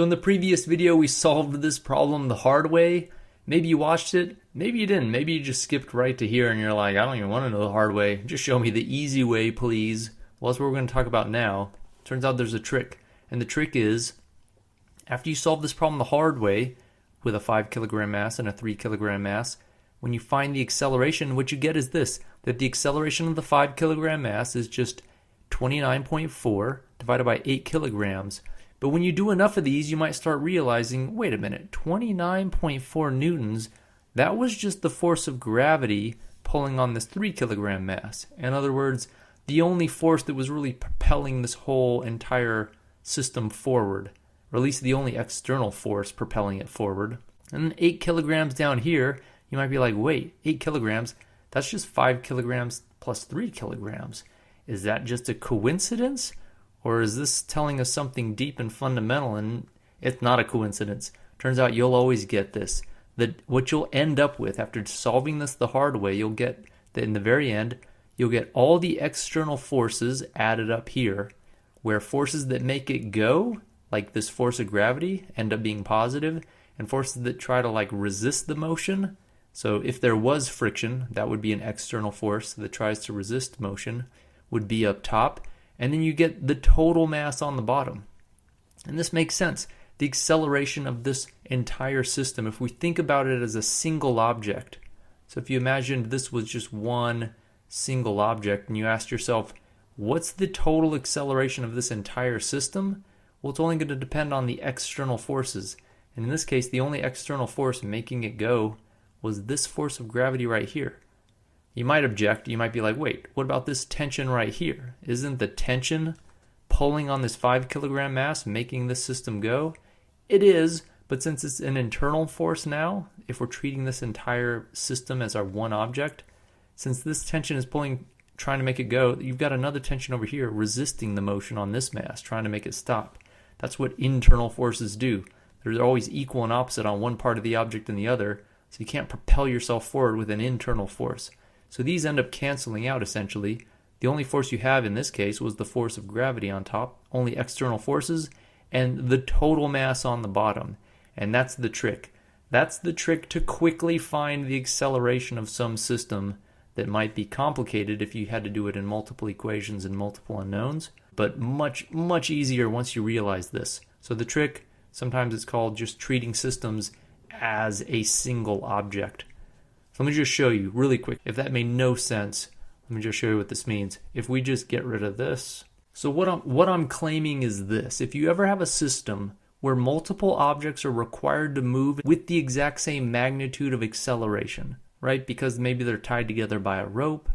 So in the previous video, we solved this problem the hard way. Maybe you watched it, maybe you didn't. Maybe you just skipped right to here and you're like, I don't even want to know the hard way. Just show me the easy way, please. Well, that's what we're going to talk about now. Turns out there's a trick. And the trick is, after you solve this problem the hard way, with a 5 kilogram mass and a 3 kilogram mass, when you find the acceleration, what you get is this, that the acceleration of the 5 kilogram mass is just 29.4 divided by 8 kilograms. But when you do enough of these, you might start realizing, wait a minute, 29.4 newtons, that was just the force of gravity pulling on this 3 kilogram mass. In other words, the only force that was really propelling this whole entire system forward, or at least the only external force propelling it forward. And then 8 kilograms down here, you might be like, wait, 8 kilograms, that's just 5 kilograms plus 3 kilograms. Is that just a coincidence? Or is this telling us something deep and fundamental? And it's not a coincidence. Turns out you'll always get this. That what you'll end up with after solving this the hard way, you'll get that in the very end, you'll get all the external forces added up here, where forces that make it go, like this force of gravity, end up being positive, and forces that try to like resist the motion. So if there was friction, that would be an external force that tries to resist motion, would be up top. And then you get the total mass on the bottom. And this makes sense. The acceleration of this entire system, if we think about it as a single object. So if you imagined this was just one single object and you asked yourself, what's the total acceleration of this entire system? Well, it's only going to depend on the external forces. And in this case, the only external force making it go was this force of gravity right here. You might object, you might be like, wait, what about this tension right here? Isn't the tension pulling on this 5 kilogram mass making this system go? It is, but since it's an internal force now, if we're treating this entire system as our one object, since this tension is pulling, trying to make it go, you've got another tension over here resisting the motion on this mass, trying to make it stop. That's what internal forces do. They're always equal and opposite on one part of the object and the other, so you can't propel yourself forward with an internal force. So these end up canceling out essentially. The only force you have in this case was the force of gravity on top, only external forces, and the total mass on the bottom. And that's the trick. That's the trick to quickly find the acceleration of some system that might be complicated if you had to do it in multiple equations and multiple unknowns, but much, much easier once you realize this. So the trick, sometimes it's called just treating systems as a single object. So let me just show you really quick. If that made no sense, let me just show you what this means. If we just get rid of this. So what I'm claiming is this. If you ever have a system where multiple objects are required to move with the exact same magnitude of acceleration, right? Because maybe they're tied together by a rope,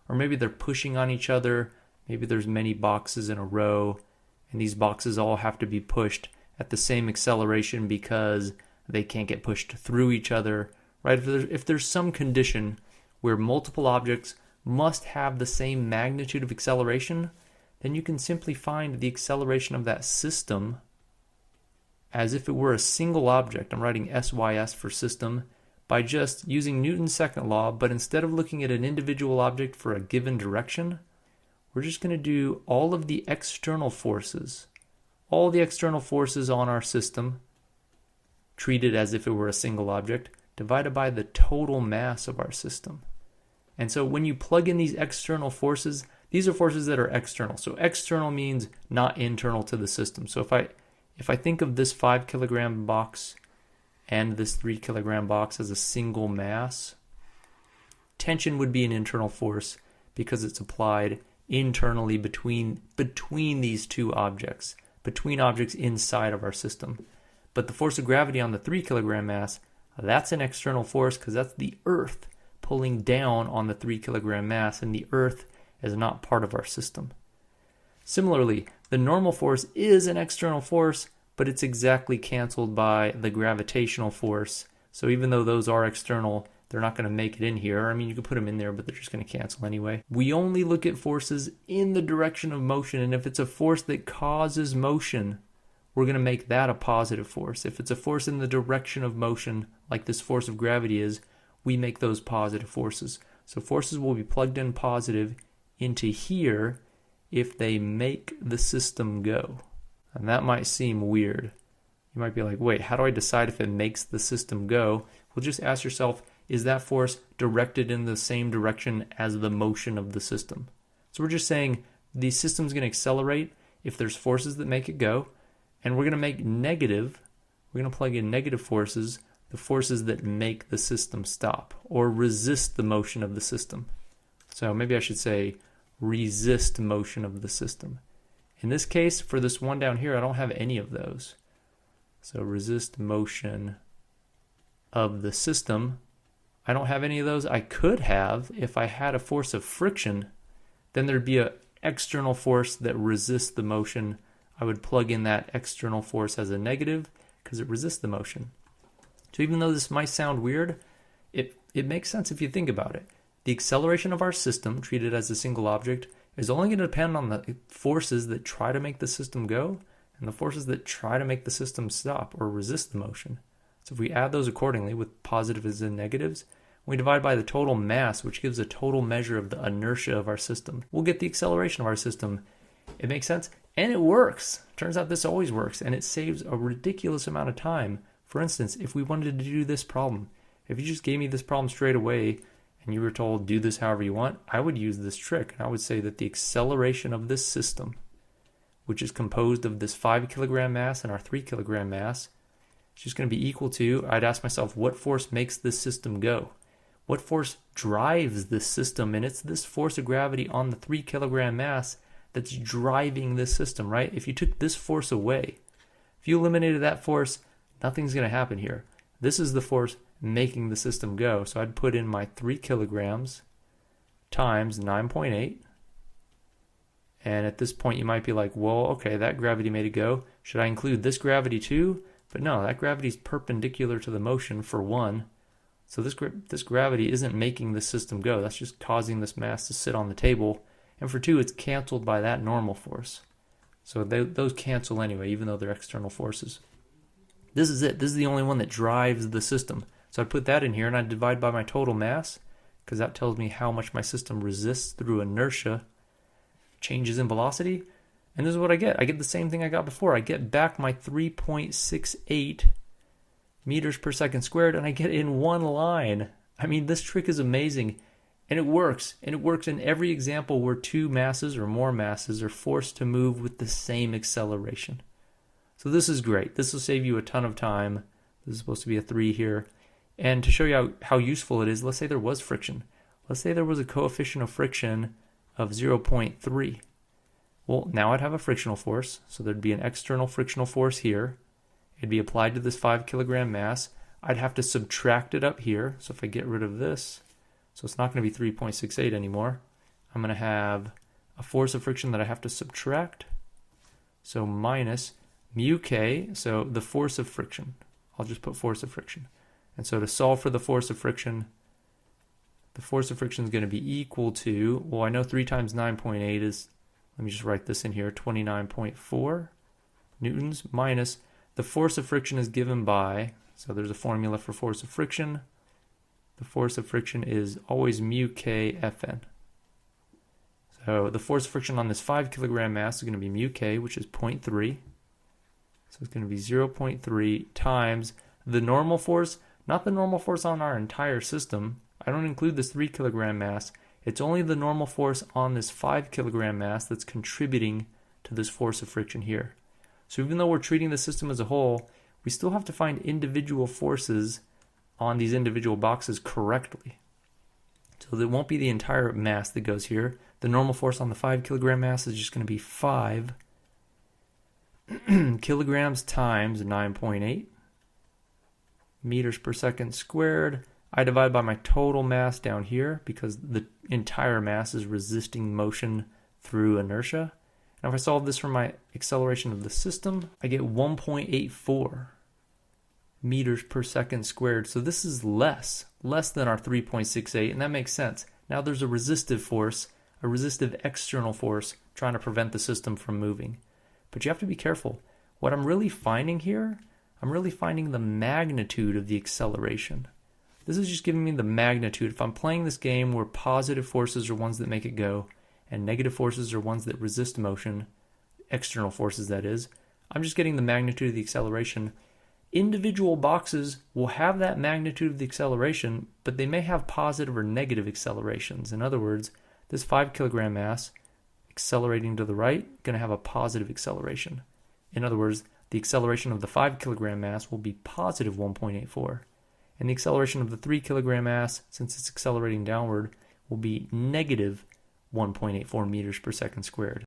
or maybe they're pushing on each other. Maybe there's many boxes in a row, and these boxes all have to be pushed at the same acceleration because they can't get pushed through each other. Right? If there's some condition where multiple objects must have the same magnitude of acceleration, then you can simply find the acceleration of that system as if it were a single object. I'm writing SYS for system by just using Newton's second law, but instead of looking at an individual object for a given direction, we're just going to do all of the external forces, all the external forces on our system, treated as if it were a single object, divided by the total mass of our system. And so when you plug in these external forces, these are forces that are external. So external means not internal to the system. So if I think of this 5 kilogram box and this 3 kilogram box as a single mass, tension would be an internal force because it's applied internally between these two objects, between objects inside of our system. But the force of gravity on the 3 kilogram mass, that's an external force because that's the Earth pulling down on the 3 kilogram mass, and the Earth is not part of our system. Similarly, the normal force is an external force, but it's exactly canceled by the gravitational force. So even though those are external, they're not going to make it in here. I mean, you could put them in there, but they're just going to cancel anyway. We only look at forces in the direction of motion, and if it's a force that causes motion, we're going to make that a positive force. If it's a force in the direction of motion, like this force of gravity is, we make those positive forces. So forces will be plugged in positive into here if they make the system go. And that might seem weird. You might be like, wait, how do I decide if it makes the system go? Well, just ask yourself, is that force directed in the same direction as the motion of the system? So we're just saying the system's going to accelerate if there's forces that make it go, and we're going to make negative, we're going to plug in negative forces, the forces that make the system stop or resist the motion of the system. So maybe I should say resist motion of the system. In this case, for this one down here, I don't have any of those. So resist motion of the system, I don't have any of those. I could have, if I had a force of friction, then there'd be an external force that resists the motion. I would plug in that external force as a negative because it resists the motion. So even though this might sound weird, it makes sense if you think about it. The acceleration of our system, treated as a single object, is only going to depend on the forces that try to make the system go and the forces that try to make the system stop or resist the motion. So if we add those accordingly with positives and negatives, we divide by the total mass, which gives a total measure of the inertia of our system, we'll get the acceleration of our system. It makes sense? And it works. Turns out this always works, and it saves a ridiculous amount of time. For instance, if we wanted to do this problem, if you just gave me this problem straight away and you were told do this however you want, I would use this trick. And I would say that the acceleration of this system, which is composed of this 5 kilogram mass and our 3 kilogram mass, is just going to be equal to, I'd ask myself, what force makes this system go? What force drives this system? And it's this force of gravity on the 3 kilogram mass that's driving this system, right? If you took this force away, if you eliminated that force, nothing's going to happen here. This is the force making the system go. So I'd put in my 3 kilograms times 9.8. And at this point, you might be like, well, okay, that gravity made it go. Should I include this gravity too? But no, that gravity is perpendicular to the motion for one. So this gravity isn't making the system go. That's just causing this mass to sit on the table. And for two, it's canceled by that normal force. So those cancel anyway, even though they're external forces. This is it. This is the only one that drives the system. So I'd put that in here and I'd divide by my total mass, because that tells me how much my system resists through inertia, changes in velocity. And this is what I get. I get the same thing I got before. I get back my 3.68 meters per second squared, and I get it in one line. I mean, this trick is amazing. And it works. And it works in every example where two masses or more masses are forced to move with the same acceleration. So this is great. This will save you a ton of time. This is supposed to be a 3 here. And to show you how useful it is, let's say there was friction. Let's say there was a coefficient of friction of 0.3. Well, now I'd have a frictional force. So there'd be an external frictional force here. It'd be applied to this 5 kilogram mass. I'd have to subtract it up here. So if I get rid of this, so it's not going to be 3.68 anymore. I'm going to have a force of friction that I have to subtract. So minus mu k, so the force of friction. I'll just put force of friction. And so to solve for the force of friction, the force of friction is going to be equal to, well, I know 3 times 9.8 is, let me just write this in here, 29.4 newtons minus the force of friction is given by, so there's a formula for force of friction. The force of friction is always mu k Fn. So the force of friction on this 5 kilogram mass is going to be mu k, which is 0.3. So it's going to be 0.3 times the normal force, not the normal force on our entire system. I don't include this 3 kilogram mass. It's only the normal force on this 5 kilogram mass that's contributing to this force of friction here. So even though we're treating the system as a whole, we still have to find individual forces on these individual boxes correctly. So there won't be the entire mass that goes here. The normal force on the 5 kilogram mass is just going to be 5 kilograms times 9.8 meters per second squared. I divide by my total mass down here because the entire mass is resisting motion through inertia. Now if I solve this for my acceleration of the system, I get 1.84 meters per second squared. So this is less than our 3.68, and that makes sense. Now there's a resistive force, a resistive external force trying to prevent the system from moving. But you have to be careful. What I'm really finding here, I'm really finding the magnitude of the acceleration. This is just giving me the magnitude. If I'm playing this game where positive forces are ones that make it go, and negative forces are ones that resist motion, external forces that is, I'm just getting the magnitude of the acceleration. Individual boxes will have that magnitude of the acceleration, but they may have positive or negative accelerations. In other words, this 5 kilogram mass accelerating to the right going to have a positive acceleration. In other words, the acceleration of the 5 kilogram mass will be positive 1.84. And the acceleration of the 3 kilogram mass, since it's accelerating downward, will be negative 1.84 meters per second squared.